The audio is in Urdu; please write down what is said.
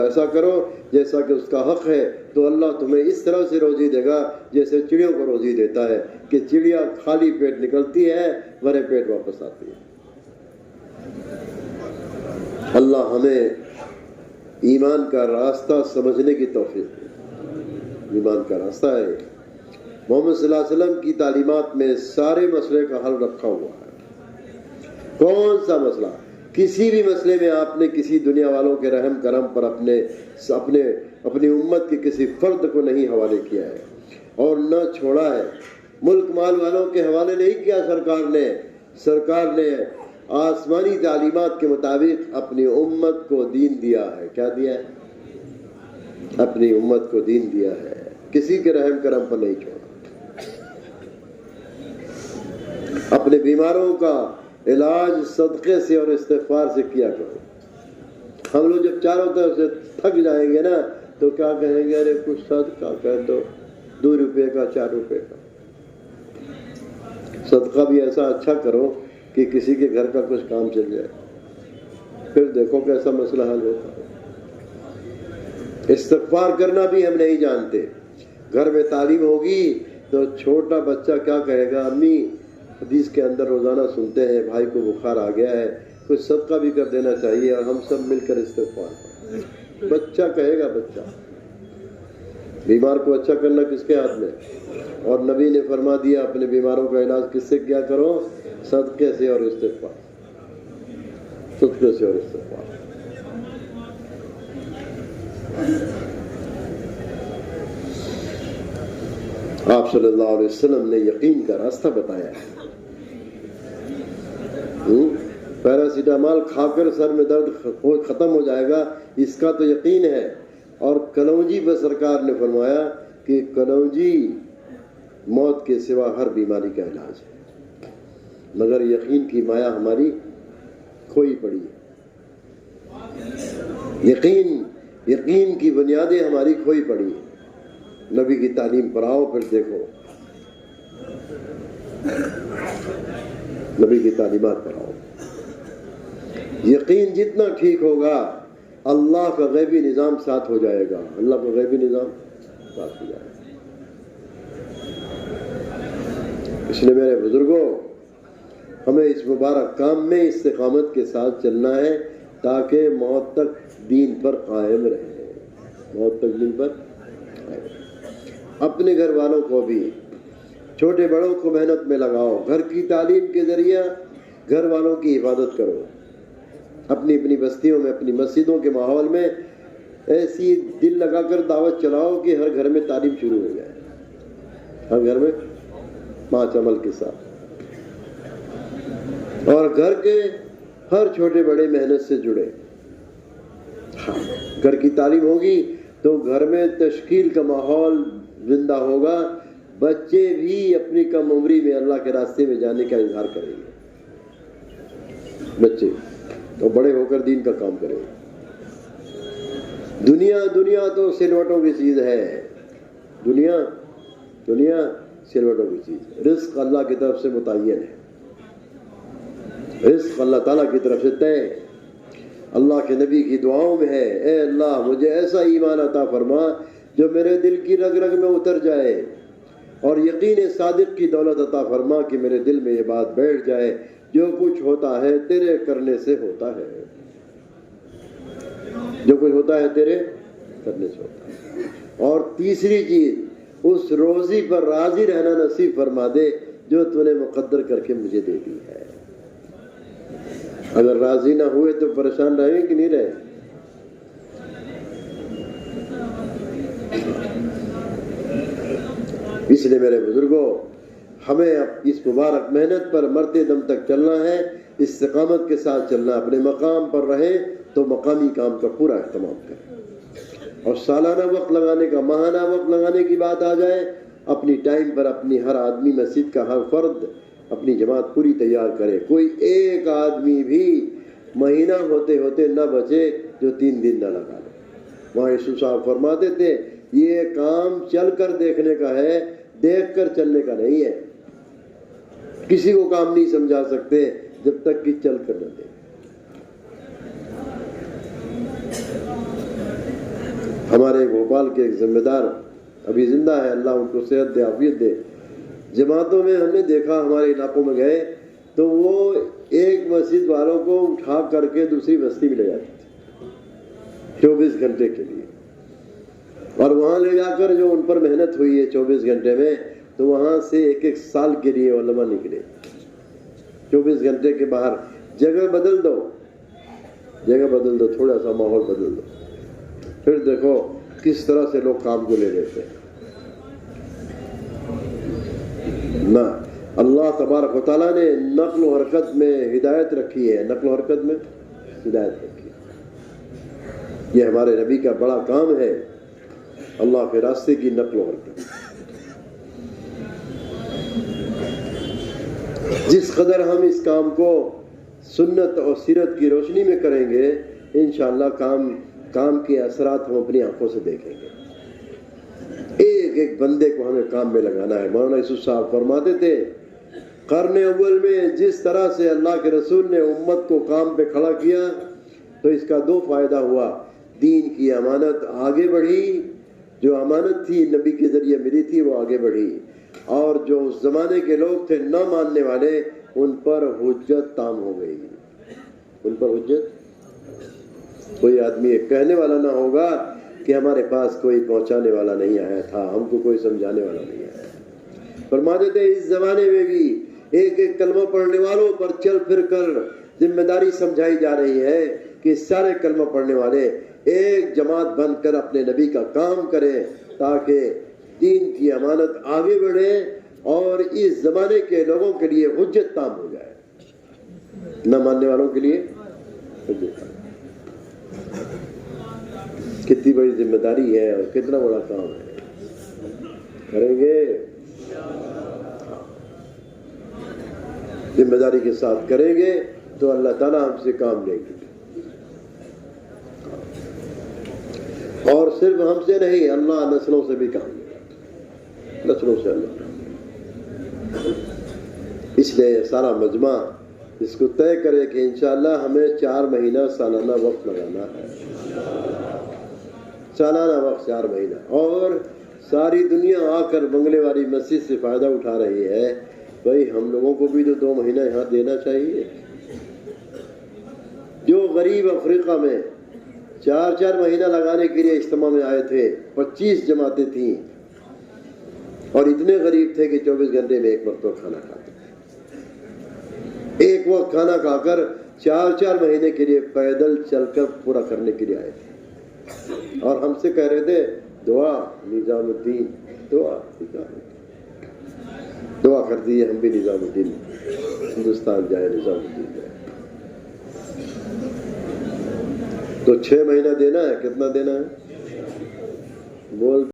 ایسا کرو جیسا کہ اس کا حق ہے، تو اللہ تمہیں اس طرح سے روزی دے گا جیسے چڑیوں کو روزی دیتا ہے کہ چڑیا خالی پیٹ نکلتی ہے، بھرے پیٹ واپس آتی ہے۔ اللہ ہمیں ایمان کا راستہ سمجھنے کی توفیق دے۔ ایمان کا راستہ ہے، محمد صلی اللہ علیہ وسلم کی تعلیمات میں سارے مسئلے کا حل رکھا ہوا ہے۔ کون سا مسئلہ؟ کسی بھی مسئلے میں آپ نے کسی دنیا والوں کے رحم کرم پر اپنی امت کے کسی فرد کو نہیں حوالے کیا ہے اور نہ چھوڑا ہے۔ ملک مال والوں کے حوالے نہیں کیا سرکار نے آسمانی تعلیمات کے مطابق اپنی امت کو دین دیا ہے۔ کیا دیا ہے؟ اپنی امت کو دین دیا ہے، کسی کے رحم کرم پر نہیں چھوڑا۔ اپنے بیماروں کا علاج صدقے سے اور استغفار سے کیا کرو۔ ہم لوگ جب چاروں طرف سے تھک جائیں گے نا تو کیا کہیں گے؟ ارے کچھ صدقہ کر دو، 2 روپے کا، 4 روپے کا۔ صدقہ بھی ایسا اچھا کرو کہ کسی کے گھر کا کچھ کام چل جائے، پھر دیکھو کیسا مسئلہ حل ہوتا ہے۔ استغفار کرنا بھی ہم نہیں جانتے۔ گھر میں تعلیم ہوگی تو چھوٹا بچہ کیا کہے گا؟ امی حدیث کے اندر روزانہ سنتے ہیں بھائی کو بخار آ گیا ہے، کچھ صدقہ بھی کر دینا چاہیے، اور ہم سب مل کر استغفار کریں۔ بچہ کہے گا، بچہ۔ بیمار کو اچھا کرنا کس کے ہاتھ میں؟ اور نبی نے فرما دیا اپنے بیماروں کا علاج کس سے کیا کرو؟ صدقے سے اور استغفار، صدقے سے اور استغفار۔ آپ صلی اللہ علیہ وسلم نے یقین کا راستہ بتایا ہے۔ پیراسیٹامال کھا کر سر میں درد ختم ہو جائے گا، اس کا تو یقین ہے۔ اور کلونجی پر سرکار نے فرمایا کہ کلونجی موت کے سوا ہر بیماری کا علاج ہے، مگر یقین کی مایا ہماری کھوئی پڑی ہے۔ یقین کی بنیادیں ہماری کھوئی پڑی ہیں۔ نبی کی تعلیم پر آؤ، پھر دیکھو نبی کی تعلیمات پر آؤ۔ یقین جتنا ٹھیک ہوگا اللہ کا غیبی نظام ساتھ ہو جائے گا، اللہ کا غیبی نظام ساتھ ہو جائے گا۔ اس لیے میرے بزرگوں، ہمیں اس مبارک کام میں استقامت کے ساتھ چلنا ہے تاکہ موت تک دین پر قائم رہے، موت تک دین پر قائم رہے۔ اپنے گھر والوں کو بھی، چھوٹے بڑوں کو محنت میں لگاؤ۔ گھر کی تعلیم کے ذریعہ گھر والوں کی حفاظت کرو۔ اپنی بستیوں میں، اپنی مسجدوں کے ماحول میں ایسی دل لگا کر دعوت چلاؤ کہ ہر گھر میں تعلیم شروع ہو جائے، ہر گھر میں 5 عمل کے ساتھ، اور گھر کے ہر چھوٹے بڑے محنت سے جڑے۔ گھر کی تعلیم ہوگی تو گھر میں تشکیل کا ماحول زندہ ہوگا، بچے بھی اپنی کم عمری میں اللہ کے راستے میں جانے کا اظہار کریں گے، بچے تو بڑے ہو کر دین کا کام کریں گے۔ دنیا تو سلوٹوں کی چیز ہے، دنیا سلوٹوں کی چیز ہے۔ رزق اللہ کی طرف سے متعین ہے، رزق اللہ تعالیٰ کی طرف سے طے ہے، اللہ کے نبی کی دعاؤں میں ہے، اے اللہ مجھے ایسا ایمان عطا فرما جو میرے دل کی رگ رگ میں اتر جائے، اور یقین صادق کی دولت عطا فرما کہ میرے دل میں یہ بات بیٹھ جائے جو کچھ ہوتا ہے تیرے کرنے سے ہوتا ہے، جو کچھ ہوتا ہے تیرے کرنے سے ہوتا ہے۔ اور تیسری چیز، اس روزی پر راضی رہنا نصیب فرما دے جو تو نے مقدر کر کے مجھے دے دی ہے۔ اگر راضی نہ ہوئے تو پریشان رہیں کہ نہیں رہے؟ اس لیے میرے بزرگوں، ہمیں اس مبارک محنت پر مرتے دم تک چلنا ہے، استقامت کے ساتھ چلنا۔ اپنے مقام پر رہیں تو مقامی کام کا پورا اہتمام کریں، اور سالانہ وقت لگانے کا، ماہانہ وقت لگانے کی بات آ جائے، اپنی ٹائم پر اپنی ہر آدمی، مسجد کا ہر فرد اپنی جماعت پوری تیار کرے۔ کوئی ایک آدمی بھی مہینہ ہوتے ہوتے نہ بچے جو 3 دن نہ لگا لے۔ وہاں یسوع صاحب فرماتے تھے یہ کام چل کر دیکھنے کا ہے، دیکھ کر چلنے کا نہیں ہے۔ کسی کو کام نہیں سمجھا سکتے جب تک کہ چل کر نہ دے۔ ہمارے بھوپال کے ایک ذمہ دار ابھی زندہ ہے، اللہ ان کو صحت دے، عافیت دے. جماعتوں میں ہم نے دیکھا، ہمارے علاقوں میں گئے تو وہ ایک مسجد والوں کو اٹھا کر کے دوسری بستی میں لے جاتے تھے 24 گھنٹے کے لیے، اور وہاں لے جا کر جو ان پر محنت ہوئی ہے 24 گھنٹے میں، تو وہاں سے ایک سال کے لیے علماء نکلے. 24 گھنٹے کے باہر جگہ بدل دو، جگہ بدل دو، تھوڑا سا ماحول بدل دو، پھر دیکھو کس طرح سے لوگ کام کو لے لیتے ہیں. نہ، اللہ تبارک و تعالیٰ نے نقل و حرکت میں ہدایت رکھی ہے، نقل و حرکت میں ہدایت رکھی ہے. یہ ہمارے نبی کا بڑا کام ہے، اللہ کے راستے کی نقل و حرکت. جس قدر ہم اس کام کو سنت اور سیرت کی روشنی میں کریں گے، انشاءاللہ کام کے اثرات ہم اپنی آنکھوں سے دیکھیں گے. ایک ایک بندے کو ہمیں کام میں لگانا ہے. مولانا یوسف صاحب فرماتے تھے، قرن اول میں جس طرح سے اللہ کے رسول نے امت کو کام پہ کھڑا کیا تو اس کا 2 فائدہ ہوا. دین کی امانت آگے بڑھی، جو امانت تھی نبی کے ذریعے ملی تھی وہ آگے بڑھی، اور جو اس زمانے کے لوگ تھے نہ ماننے والے، ان پر حجت تام ہو گئی. ان پر حجت، کوئی آدمی ایک کہنے والا نہ ہوگا کہ ہمارے پاس کوئی پہنچانے والا نہیں آیا تھا، ہم کو کوئی سمجھانے والا نہیں آیا. فرماتے تھے اس زمانے میں بھی ایک ایک کلمہ پڑھنے والوں پر چل پھر کر ذمہ داری سمجھائی جا رہی ہے کہ سارے کلمہ پڑھنے والے ایک جماعت بن کر اپنے نبی کا کام کریں، تاکہ دین کی امانت آگے بڑھے اور اس زمانے کے لوگوں کے لیے حجت تام ہو جائے، نہ ماننے والوں کے لیے حجت تام. کتنی بڑی ذمہ داری ہے اور کتنا بڑا کام ہے. کریں گے، ذمہ داری کے ساتھ کریں گے تو اللہ تعالیٰ ہم سے کام لے گے. اور صرف ہم سے نہیں، اللہ نسلوں سے بھی کام لے گا، نسلوں سے اللہ کام لے گا. اس لیے سارا مجمع اس کو طے کرے کہ انشاءاللہ ہمیں 4 مہینہ سالانہ وقت لگانا ہے، سالانہ وقت 4 مہینہ. اور ساری دنیا آ کر بنگلے والی مسجد سے فائدہ اٹھا رہی ہے، بھائی ہم لوگوں کو بھی تو 2 مہینہ یہاں دینا چاہیے. جو غریب افریقہ میں 4 مہینہ لگانے کے لیے اجتماع میں آئے تھے، 25 جماعتیں تھیں، اور اتنے غریب تھے کہ 24 گھنٹے میں ایک مرتبہ کھانا کھاتے تھے. ایک وقت کھانا کھا کر 4 مہینے کے لیے پیدل چل کر پورا کرنے کے لیے آئے تھے. اور ہم سے کہہ رہے تھے دعا نظام الدین، دعا کر دیے. ہم بھی نظام الدین ہندوستان جائے، نظام الدین جائے. تو 6 مہینہ دینا ہے، کتنا دینا ہے بول